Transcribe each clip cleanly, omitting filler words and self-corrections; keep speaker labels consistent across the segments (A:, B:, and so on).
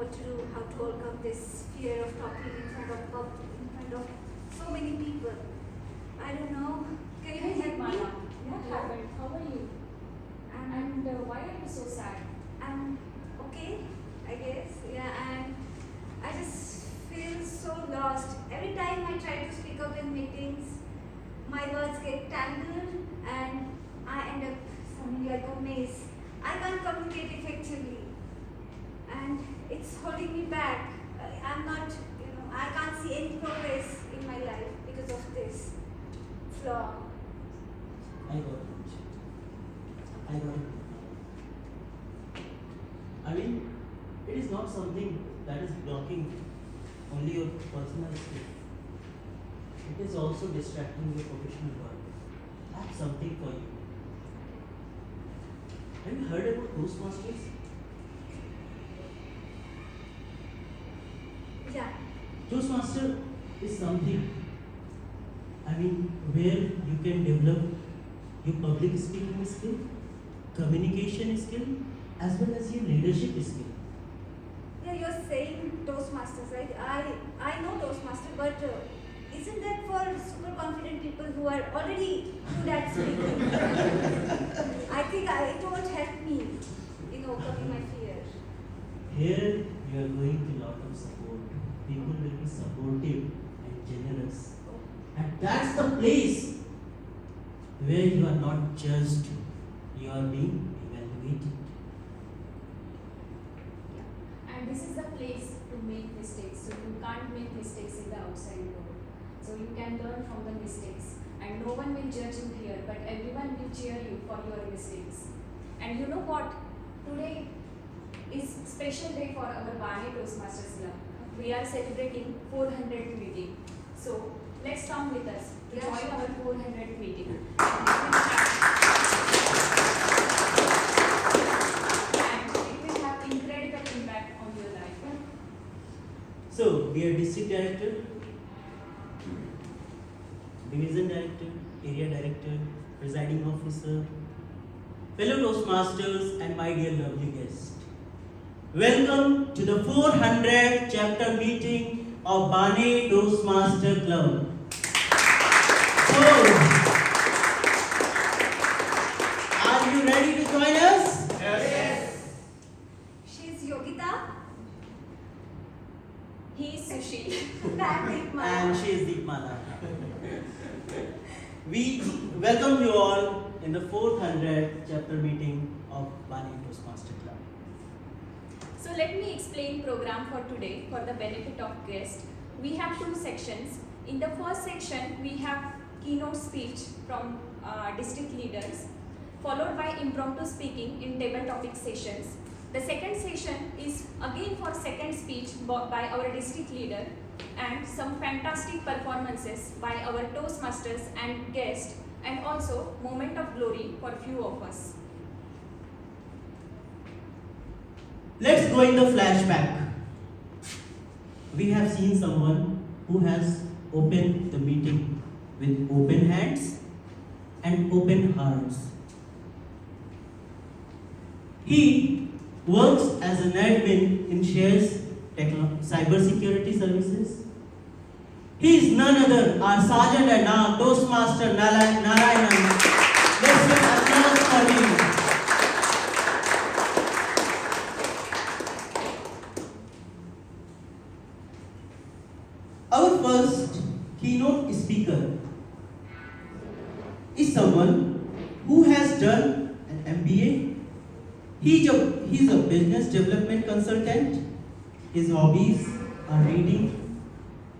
A: what to do, how to overcome this fear of talking in front of public, in front of so many people. I don't know. Can you help me?
B: What happened? How are you? And why are you so sad?
A: I'm okay, I guess. Yeah, and I just feel so lost. Every time I try to speak up in meetings, my words get tangled and I end up sounding like a maze. I can't communicate effectively and it's holding me back. I'm not, I can't see any progress in my life because of this flaw.
C: I got it. I got it. I mean, it is not something that is blocking only your personal skill. It is also distracting your professional work. I have something for you. Have you heard about Toastmasters?
A: Yeah.
C: Toastmaster is something, where you can develop your public speaking skill, communication skill, as well as your leadership skill.
A: Yeah, you're saying Toastmasters, right? I know Toastmaster, but isn't that for super confident people who are already good at speaking? I think it won't help me in overcoming my fear.
C: Here you are going to lot of support. People will be supportive and generous. And that's the place where you are not judged, you are being evaluated.
B: And this is the place to make mistakes. So you can't make mistakes in the outside world. So you can learn from the mistakes. And no one will judge you here, but everyone will cheer you for your mistakes. And you know what? Today is special day for our Bane Toastmasters Club. We are celebrating 400th meeting. So let's come with us to join our 400th meeting. And it will have incredible impact on your life.
C: So, dear district director, division director, area director, presiding officer, fellow Toastmasters, and my dear lovely guest. Welcome to the 400th chapter meeting of Bane Toastmaster Club. So, are you ready to join us?
A: Yes. She's Yogita.
B: He is Sushil.
C: And she is Deepmala. We welcome you all in the 400th chapter meeting of Bane Toastmaster Club.
B: So let me explain program for today for the benefit of guests. We have two sections. In the first section, we have keynote speech from district leaders, followed by impromptu speaking in table topic sessions. The second session is again for second speech by our district leader and some fantastic performances by our Toastmasters and guests, and also moment of glory for few of us.
C: Let's go in the flashback. We have seen someone who has opened the meeting with open hands and open hearts. He works as an admin in Shares Cybersecurity Services. He is none other our Sergeant and our Toastmaster Narayanan. Let's give applause for him. Our first keynote speaker is someone who has done an MBA. He's a business development consultant. His hobbies are reading,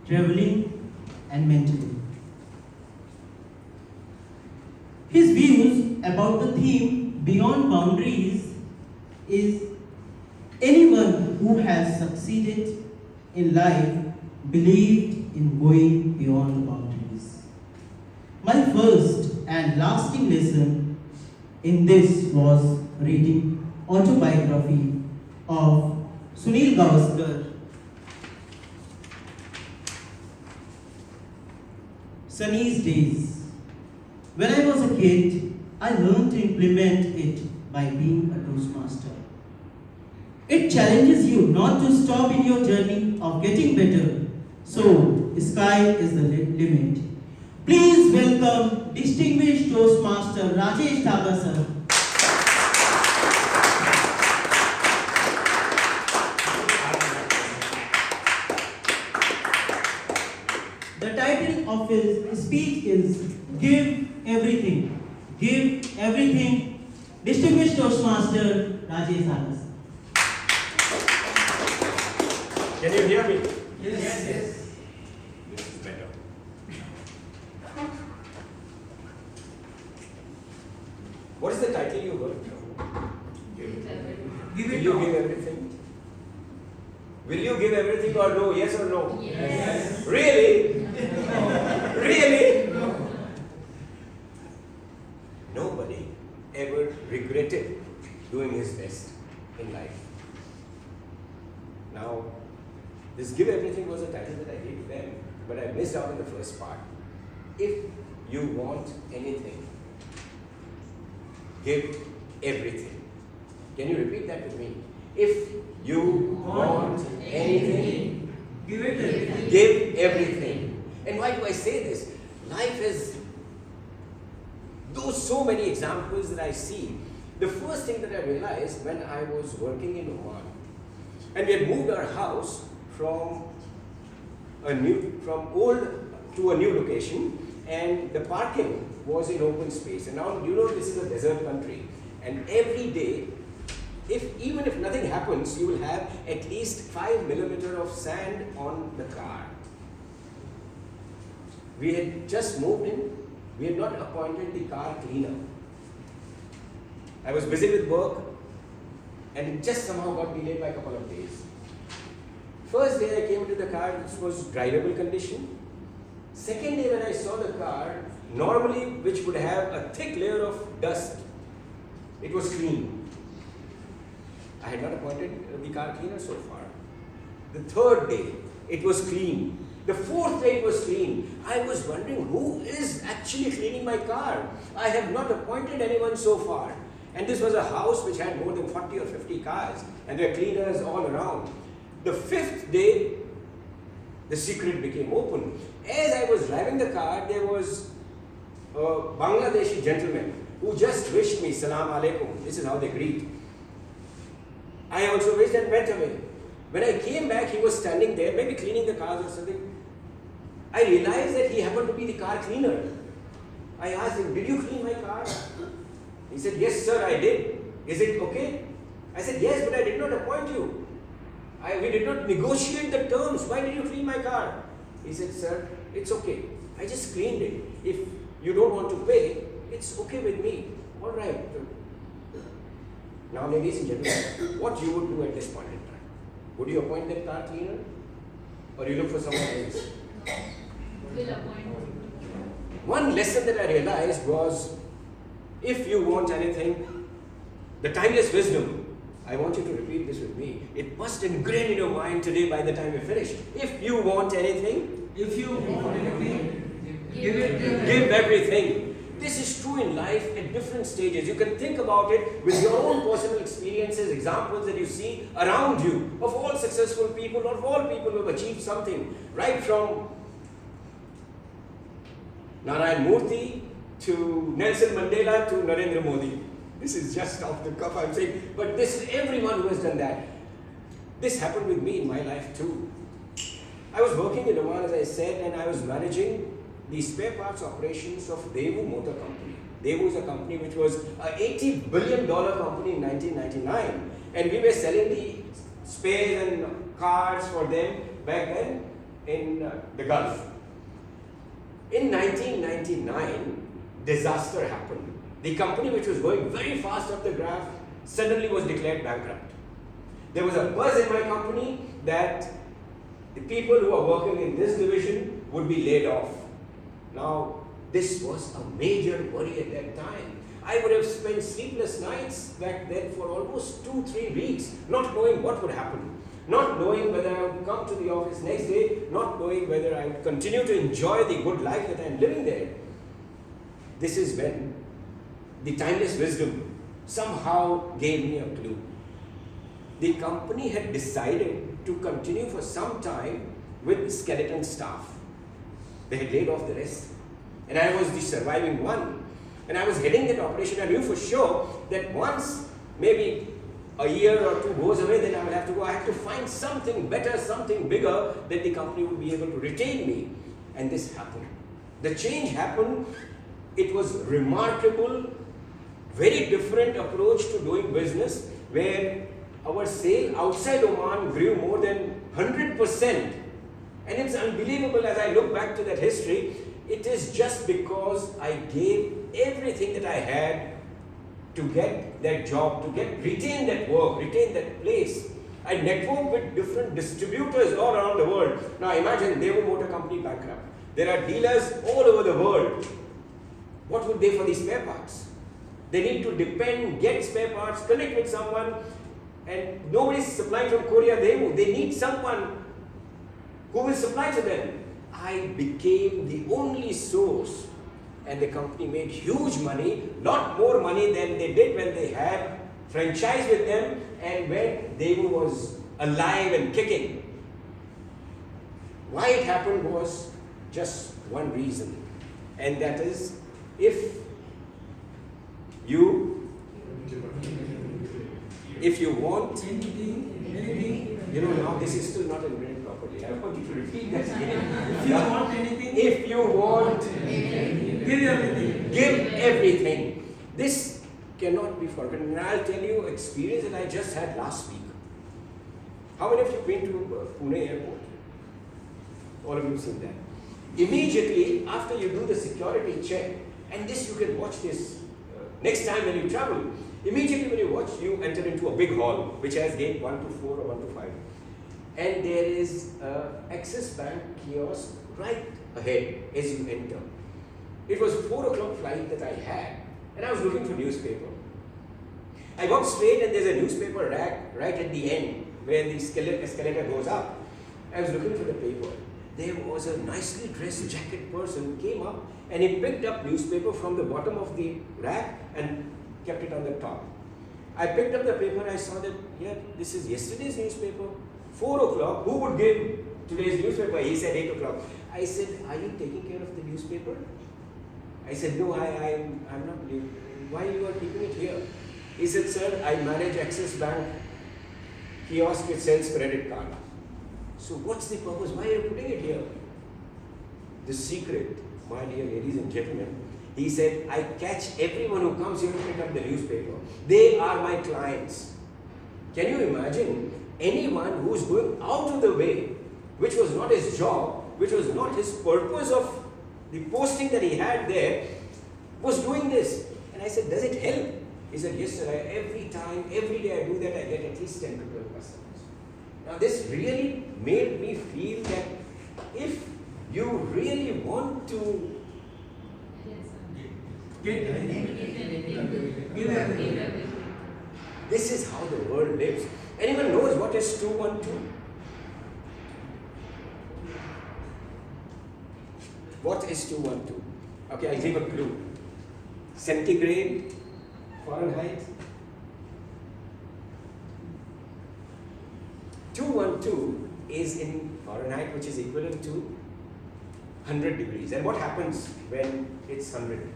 C: traveling, and mentoring. His views about the theme Beyond Boundaries is anyone who has succeeded in life believed in going beyond the boundaries. My first and lasting lesson in this was reading autobiography of Sunil Gavaskar, Sunny's Days. When I was a kid, I learned to implement it by being a Toastmaster. It challenges you not to stop in your journey of getting better. So, sky is the limit. Please welcome distinguished Toastmaster Rajesh Thakur sir. The title of his speech is Give Everything. Give Everything. Distinguished Toastmaster Rajesh Thakur sir.
D: Can you hear me?
C: Yes.
D: This is better. What is the title you heard?
C: Give
D: Will
C: it
D: you
C: all.
D: give everything? Will you give everything or no? Yes or no?
A: Yes.
D: Really? Really? Nobody ever regretted doing his best in life. Now, this give everything was a title that I gave them, but I missed out in the first part. If you want anything, give everything. Can you repeat that with me? If you want anything,
C: Give it everything.
D: give everything. And why do I say this? Life is those so many examples that I see. The first thing that I realized when I was working in Oman, and we had moved our house from old to a new location, and the parking was in open space. And now you know this is a desert country, and every day, even if nothing happens, you will have at least 5 millimeters of sand on the car. We had just moved in. We had not appointed the car cleaner. I was busy with work, and it just somehow got delayed by a couple of days. First day I came into the car, it was drivable condition. Second day when I saw the car, normally which would have a thick layer of dust, it was clean. I had not appointed the car cleaner so far. The third day, it was clean. The fourth day it was clean. I was wondering who is actually cleaning my car. I have not appointed anyone so far. And this was a house which had more than 40 or 50 cars, and there were cleaners all around. The fifth day, the secret became open. As I was driving the car, there was a Bangladeshi gentleman who just wished me Salam Alaikum. This is how they greet. I also wished and went away. When I came back, he was standing there, maybe cleaning the cars or something. I realized that he happened to be the car cleaner. I asked him, "Did you clean my car?" He said, "Yes, sir, I did. Is it okay?" I said, "Yes, but I did not appoint you. We did not negotiate the terms. Why did you clean my car?" He said, "Sir, it's okay. I just cleaned it. If you don't want to pay, it's okay with me." All right. Now, ladies and gentlemen, what you would do at this point in time? Would you appoint that car cleaner? Or you look for someone else?
B: Will appoint.
D: One lesson that I realized was, if you want anything, the timeless wisdom, I want you to repeat this with me. It must ingrain in your mind today by the time we finish. If you want anything,
C: If you want anything, give it.
D: give everything. This is true in life at different stages. You can think about it with your own personal experiences, examples that you see around you of all successful people, or of all people who have achieved something, right from Narayan Murthy to Nelson Mandela to Narendra Modi. This is just off the cuff I'm saying, but this is everyone who has done that. This happened with me in my life too. I was working in Oman, as I said, and I was managing the spare parts operations of Daewoo Motor Company. Daewoo is a company which was an $80 billion company in 1999, and we were selling the spares and cars for them back then in the Gulf. In 1999, disaster happened. The company, which was going very fast up the graph, suddenly was declared bankrupt. There was a buzz in my company that the people who are working in this division would be laid off. Now, this was a major worry at that time. I would have spent sleepless nights back then for almost 2-3 weeks, not knowing what would happen, not knowing whether I would come to the office next day, not knowing whether I would continue to enjoy the good life that I am living there. This is when the timeless wisdom somehow gave me a clue. the company had decided to continue for some time with skeleton staff. They had laid off the rest. And I was the surviving one. And I was heading that operation. I knew for sure that once maybe a year or two goes away, then I will have to go. I have to find something better, something bigger, that the company would be able to retain me. And this happened. The change happened. It was remarkable, very different approach to doing business, where our sale outside Oman grew more than 100%. And it's unbelievable as I look back to that history. It is just because I gave everything that I had to get that job, to retain that work, retain that place. I networked with different distributors all around the world. Now imagine Daewoo Motor Company bankrupt. There are dealers all over the world. What would they for these spare parts? They need to depend, get spare parts, connect with someone, and nobody's supplying from Korea, Daewoo. They need someone who will supply to them. I became the only source, and the company made huge money, lot more money than they did when they had franchise with them and when Daewoo was alive and kicking. Why it happened was just one reason, and that is if you want anything, now this is still not written properly. I want you to repeat that again. If you want anything, give everything. This cannot be forgotten. And I'll tell you an experience that I just had last week. How many of you been to Pune airport? All of you seen that. Immediately after you do the security check, and this you can watch this next time when you travel. Immediately when you watch, you enter into a big hall which has gate 1 to 4 or 1 to 5. And there is an Axis Bank kiosk right ahead as you enter. It was 4 o'clock flight that I had, and I was looking for newspaper. I walked straight and there's a newspaper rack right at the end where the escalator goes up. I was looking for the paper. There was a nicely dressed jacket person who came up and he picked up newspaper from the bottom of the rack and kept it on the top. I picked up the paper and I saw that, yeah, this is yesterday's newspaper. 4 o'clock, who would give today's newspaper? He said 8 o'clock. I said, are you taking care of the newspaper? I said, no, I'm not. Why you are keeping it here? He said, sir, I manage Axis Bank kiosk which sells credit card. So what's the purpose? Why are you putting it here? The secret, my dear ladies and gentlemen, he said, I catch everyone who comes here to pick up the newspaper. They are my clients. Can you imagine anyone who is going out of the way, which was not his job, which was not his purpose of the posting that he had there, was doing this? And I said, does it help? He said, yes, sir. Every day I do that, I get at least 10 to 12 customers. Now this really made me feel that if you really want to this is how the world lives. Anyone knows what is 212? What is 212? Okay, I'll give a clue. Centigrade, Fahrenheit. 212 is in Fahrenheit, which is equivalent to 100 degrees. And what happens when it's 100?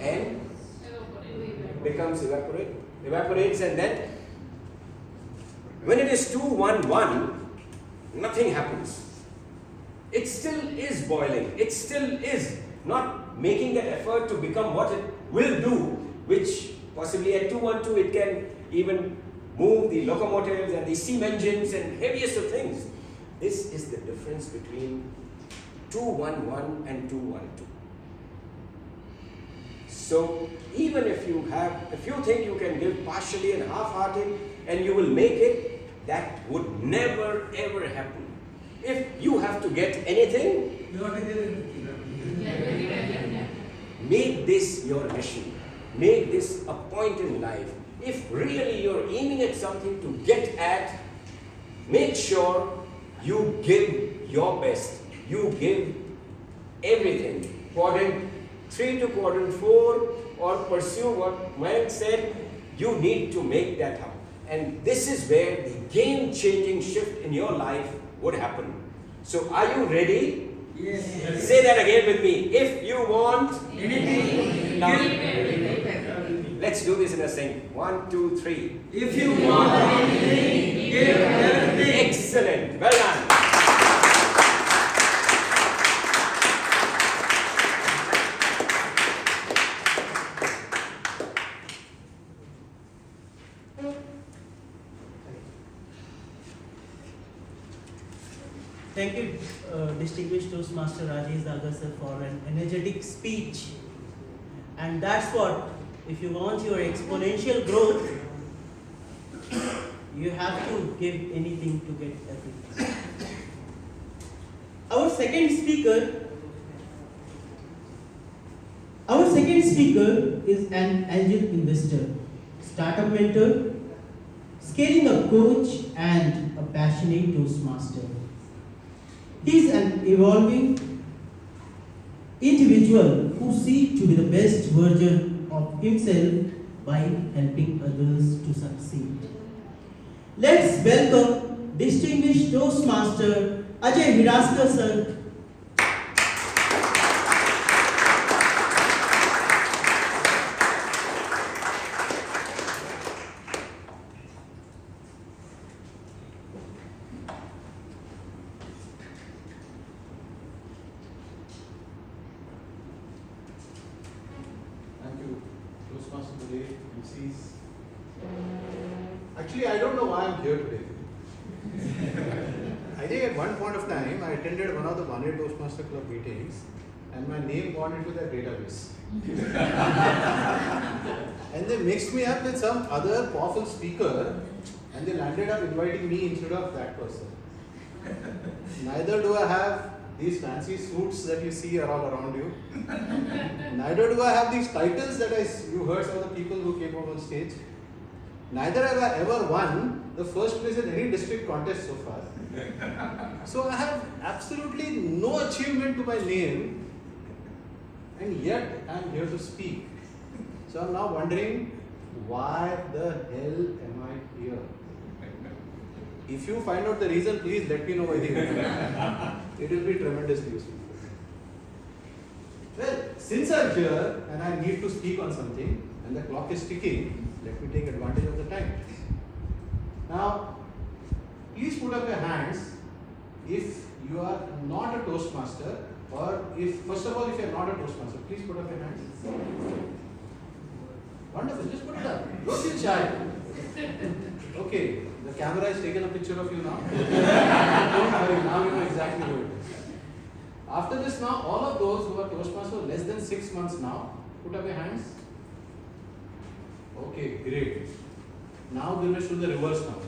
D: And becomes evaporates, and then when it is 211, nothing happens. It still is boiling. It still is not making that effort to become what it will do, which possibly at 212 it can even move the locomotives and the steam engines and heaviest of things. This is the difference between 211 and 212. So even if you think you can give partially and half-hearted and you will make it, that would never ever happen. If you have to get anything, make this your mission. Make this a point in life. If really you're aiming at something to get at, make sure you give your best. You give everything. Quadrant 3 to quadrant 4, or pursue what Mayank said, you need to make that happen. And this is where the game-changing shift in your life would happen. So are you ready?
C: Yes.
D: Say that again with me. If you want
C: Anything.
D: Now, let's do this in a sync. 1, 2, 3.
C: If you want anything, give everything.
D: Excellent. Well done.
C: Thank you, distinguished Toastmaster Rajesh Daga sir, for an energetic speech. And that's what, if you want your exponential growth, you have to give anything to get everything. Our second speaker is an angel investor, startup mentor, scaling up coach, and a passionate Toastmaster. He is an evolving individual who seeks to be the best version of himself by helping others to succeed. Let's welcome distinguished Toastmaster Ajay Hiraskar sir.
E: Thank you, Toastmaster today, MCs. Actually, I don't know why I'm here today. I think at one point of time, I attended one of the One-Year Toastmaster Club meetings, and my name got into their database. And they mixed me up with some other powerful speaker, and they landed up inviting me instead of that person. Neither do I have these fancy suits that you see are all around you. Neither do I have these titles that you heard some of the people who came up on stage. Neither have I ever won the first place in any district contest so far. So I have absolutely no achievement to my name, and yet I am here to speak. So I'm now wondering, why the hell am I here? If you find out the reason, please let me know by the end. It will be tremendously useful. Well, since I'm here and I need to speak on something and the clock is ticking, let me take advantage of the time. Now, please put up your hands if you are not a Toastmaster, or if, first of all, if you are not a Toastmaster, please put up your hands. Wonderful, just put it up. Don't feel shy. Okay, the camera has taken a picture of you now. Don't worry, now you know exactly who it is. After this now, all of those who are Toastmasters less than 6 months now, put up your hands. Okay, great. Now we will do the reverse now.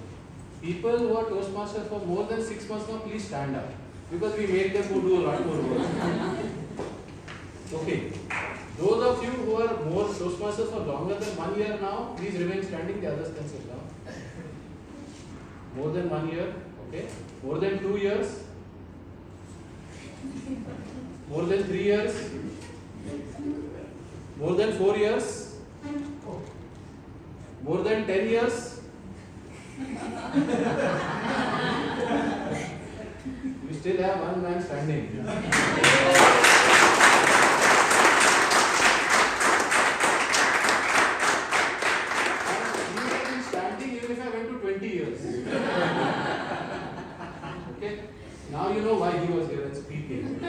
E: People who are Toastmasters for more than 6 months now, please stand up. Because we make them who do a lot more work. Okay. Those of you who are more Toastmasters for longer than 1 year now, please remain standing, the others can sit down. More than 1 year, okay. More than 2 years. More than 3 years. More than 4 years. More than 10 years. We still have one man standing. Even if I went to 20 years. Okay? Now you know why he was here and speaking.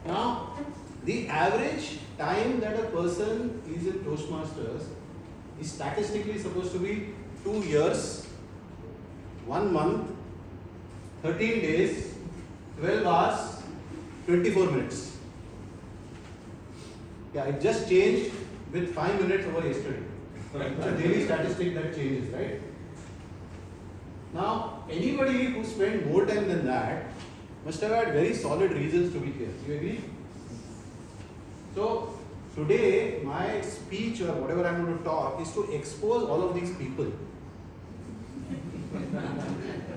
E: Now, the average time that a person is in Toastmasters is statistically supposed to be 2 years, 1 month, 13 days, 12 hours, 24 minutes. Yeah, it just changed with 5 minutes over yesterday. It's a daily statistic that changes, right? Now, anybody who spent more time than that must have had very solid reasons to be here. Do you agree? So, today my speech or whatever I'm going to talk is to expose all of these people.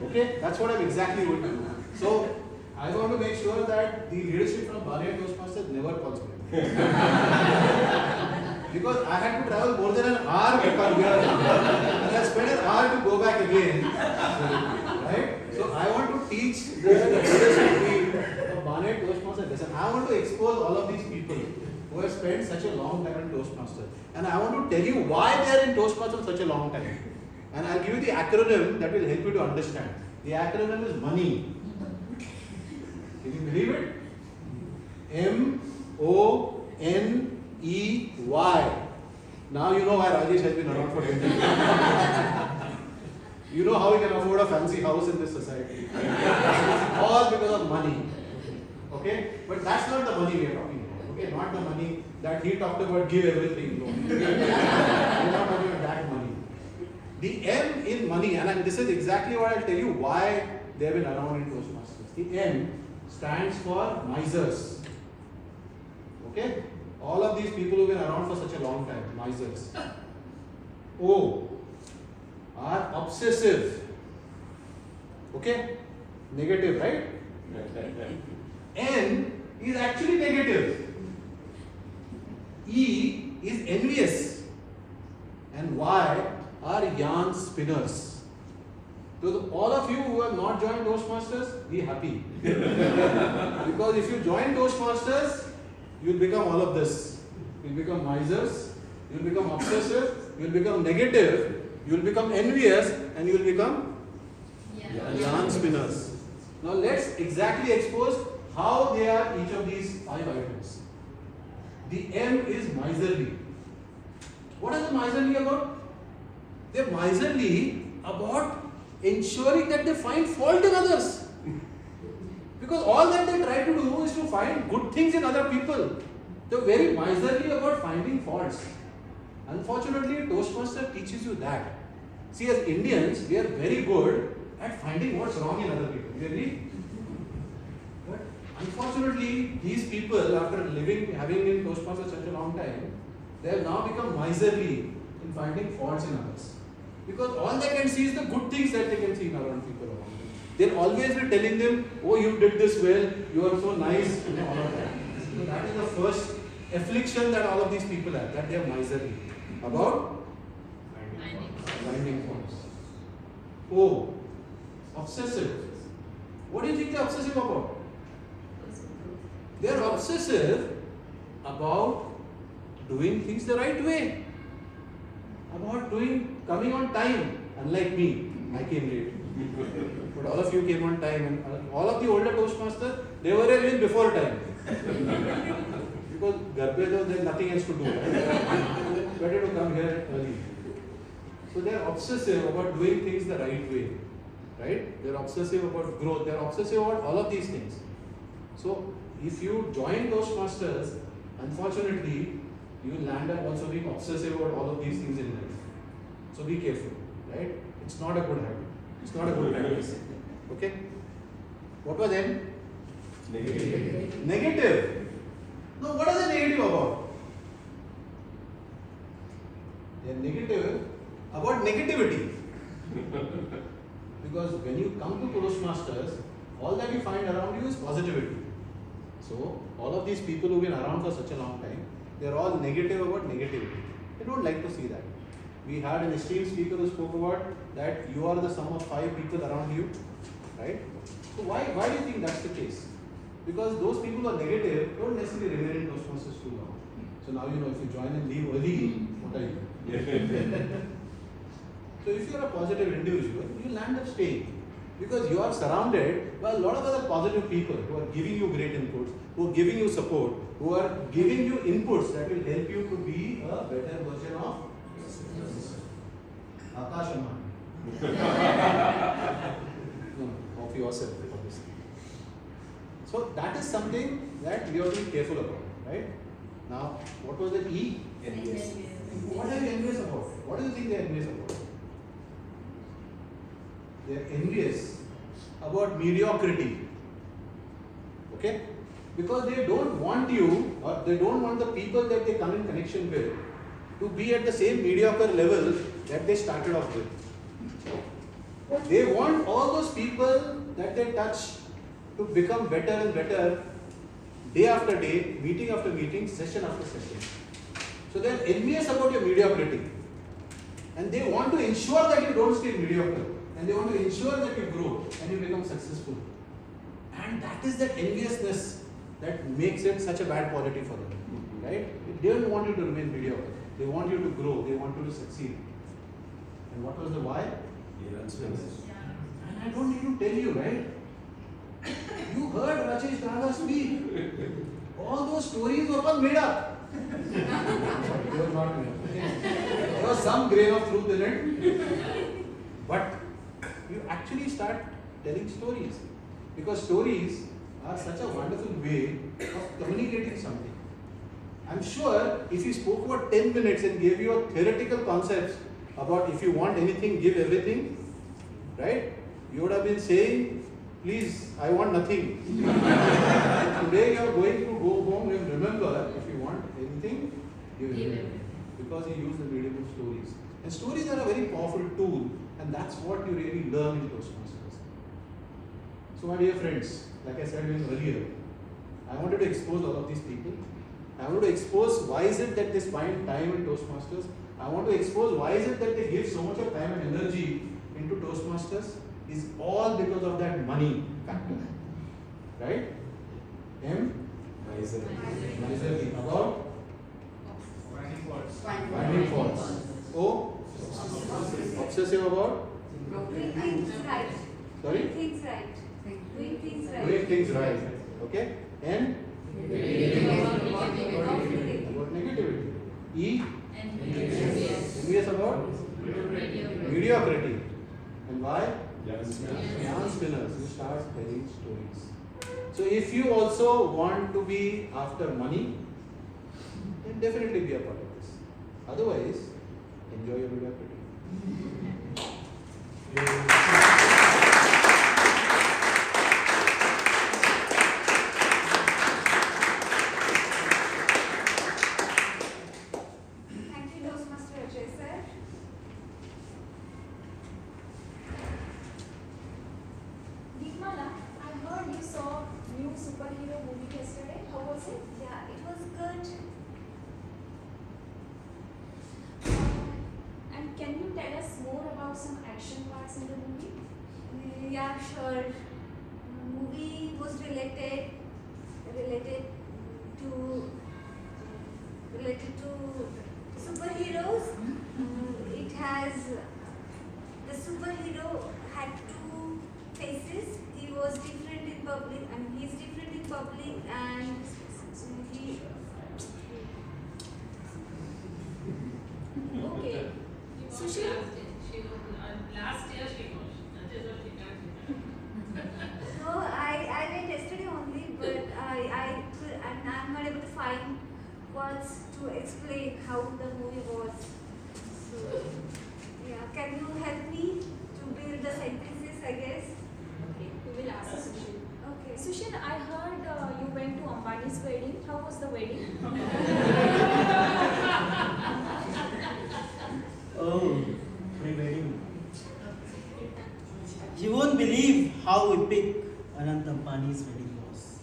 E: Okay? That's what I'm exactly going to do. So, I want to make sure that the leadership from One-Year Toastmasters never calls me. because I had to travel more than an hour to come here. And I spent an hour to go back again. Right? So I want to teach the leadership of Barnet Toastmaster lesson. I want to expose all of these people who have spent such a long time in Toastmaster. And I want to tell you why they are in Toastmaster for such a long time. And I'll give you the acronym that will help you to understand. The acronym is MONEY. Can you believe it? MONEY. Now you know why Rajesh has been around for 20 years. You know how he can afford a fancy house in this society. All because of money. Okay? But that's not the money we are talking about. Okay? Not the money that he talked about, give everything. No. We're not talking about that money. The M in money, and this is exactly what I'll tell you why they have been around in Toastmasters. The M stands for misers. Okay? All of these people who've been around for such a long time, misers. O are obsessive. Okay? Negative, right? N is actually negative. E is envious. And Y are yarn spinners. So all of you who have not joined Toastmasters, be happy. Because if you join Toastmasters, you'll become all of this. You'll become misers, you'll become obsessive, you'll become negative, you'll become envious, and you'll become yarn spinners. Now let's exactly expose how they are each of these 5 items. The M is miserly. What is the miserly about? They're miserly about ensuring that they find fault in others. Because all that they try to do is to find good things in other people. They're very miserly about finding faults. Unfortunately, Toastmaster teaches you that. See, as Indians, we are very good at finding what's wrong in other people. You agree? But unfortunately, these people, after having been Toastmasters such a long time, they have now become miserly in finding faults in others. Because all they can see is the good things that they can see in around people around them. They'll always be telling them, oh, you did this well, you are so nice, and all of that. So that is the first affliction that all of these people have, that they are miserly about finding faults. Oh, obsessive. What do you think they are obsessive about? They are obsessive about doing things the right way. About coming on time. Unlike me, I came late. But all of you came on time, and all of the older Toastmasters, they were there even before time. Because Garbe, there's nothing else to do. Right? Better to come here early. So they are obsessive about doing things the right way. Right? They are obsessive about growth. They are obsessive about all of these things. So if you join Toastmasters, unfortunately, you will land up also being obsessive about all of these things in life. So be careful. Right? It's not a good habit. It's not a good practice. Okay? What was N?
D: Negative.
E: Negative. No, what is the negative about? They are negative about negativity. Because when you come to Toastmasters, all that you find around you is positivity. So, all of these people who have been around for such a long time, they are all negative about negativity. They don't like to see that. We had an esteemed speaker who spoke about that you are the sum of 5 people around you, right? So why do you think that's the case? Because those people who are negative don't necessarily remain in Toastmasters too long. So now you know if you join and leave early, what are you? So if you are a positive individual, you land up staying. Because you are surrounded by a lot of other positive people who are giving you great inputs, who are giving you support, who are giving you inputs that will help you to be a better version of Akash Ambani. No, of yourself, obviously. So that is something that we have to be careful about, right? Now, what was the E?
D: Envious.
E: What are you envious about? What do you think they are envious about? They are envious about mediocrity. Okay? Because they don't want you, or they don't want the people that they come in connection with to be at the same mediocre level that they started off with. They want all those people that they touch to become better and better day after day, meeting after meeting, session after session. So they are envious about your mediocrity. And they want to ensure that you don't stay mediocre. And they want to ensure that you grow and you become successful. And that is that enviousness that makes it such a bad quality for them. Right? They don't want you to remain mediocre. They want you to grow. They want you to succeed. And what was the why? And I don't need to tell you, right? You heard Rajesh Daga speak. All those stories were all made up. They were not made up. There was some grain of truth in it. But you actually start telling stories. Because stories are such a wonderful way of communicating something. I'm sure if you spoke about 10 minutes and gave you a theoretical concepts about if you want anything, give everything, right? You would have been saying, please, I want nothing. Today you are going to go home and remember, if you want anything, give everything. Because you use the medium of stories. And stories are a very powerful tool, and that's what you really learn in Toastmasters. So my dear friends, like I said earlier, I wanted to expose all of these people. I want to expose why is it that they spend time in Toastmasters. I want to expose why is it that they give so much of time and energy into Toastmasters. Is all because of that money factor. Right? M? Miserly. About? Finding faults. O? Obsessive about?
A: Doing things right.
E: Sorry?
A: Doing things right. Doing things right.
E: Doing things right. Okay? N? About negativity. E? Envious about? Mediocrity. And why? Yarn spinners. You start telling stories. So if you also want to be after money, then definitely be a part of this. Otherwise, enjoy your mediocrity.
A: Thank you, Toastmaster Ajay sir.
B: Deepmala, I heard you saw new superhero movie yesterday. How was it?
A: Yeah, it was good.
B: And can you tell us more about some action parts in the movie?
A: Yeah, sure. Movie was related to superheroes. It has the superhero had two faces. He was different in public, and he's different in public, and he.
B: Okay. Sushil?
F: Last year she was. That is what she can't.
A: No, I read yesterday only, but I'm not able to find words to explain how the movie was. So, yeah, can you help me to build the sentences, I guess?
B: Okay, we will ask Sushil.
A: Okay.
B: Sushil, I heard you went to Ambani's wedding. How was the wedding?
C: Oh, pre-wedding. You won't believe how epic Anant Ambani's wedding was.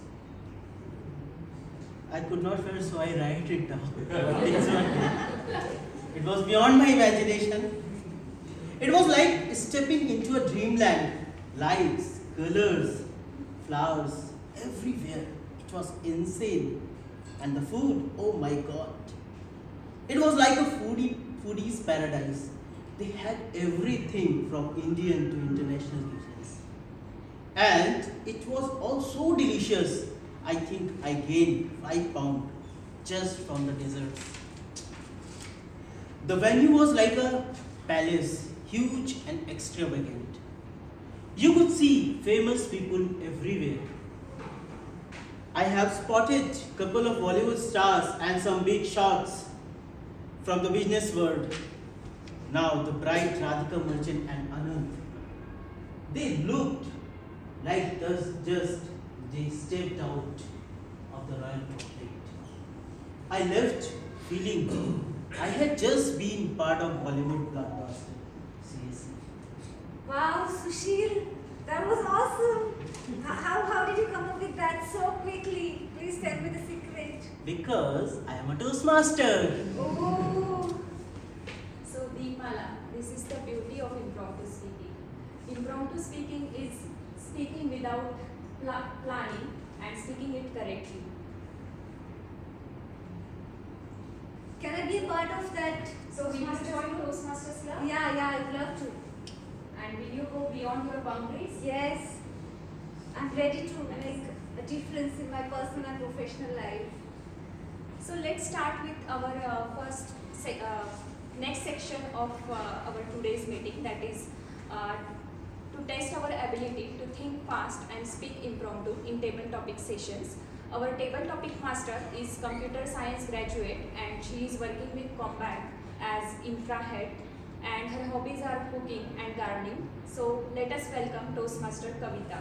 C: I could not feel, so I write it down. But things were good. It was beyond my imagination. It was like stepping into a dreamland. Lights, colors, flowers, everywhere. It was insane. And the food, oh my god. It was like a foodie's paradise. They had everything from Indian to international cuisines. And it was all so delicious. I think I gained 5 pounds just from the desserts. The venue was like a palace, huge and extravagant. You could see famous people everywhere. I have spotted a couple of Bollywood stars and some big shots from the business world. Now the bride Radhika Merchant and Anand, they looked like they stepped out of the royal portrait. I left feeling I had just been part of Bollywood blockbuster. Seriously.
A: Wow, Sushil, that was awesome. How did you come up with that so quickly? Please tell me the secret.
C: Because I am a Toastmaster.
A: Oh.
B: So Deepmala, this is the beauty of impromptu speaking. Impromptu speaking is speaking without planning and speaking it correctly.
A: Can I be a part of that?
B: So will you join Toastmasters Club?
A: Yeah, I'd love to.
B: And will you go beyond your boundaries?
A: Yes. I'm ready to make a difference in my personal and professional life.
B: So let's start with our next section of our today's meeting, that is to test our ability to think fast and speak impromptu in table topic sessions. Our table topic master is computer science graduate and she is working with Combat as infra head, and her hobbies are cooking and gardening. So let us welcome Toastmaster Kavita.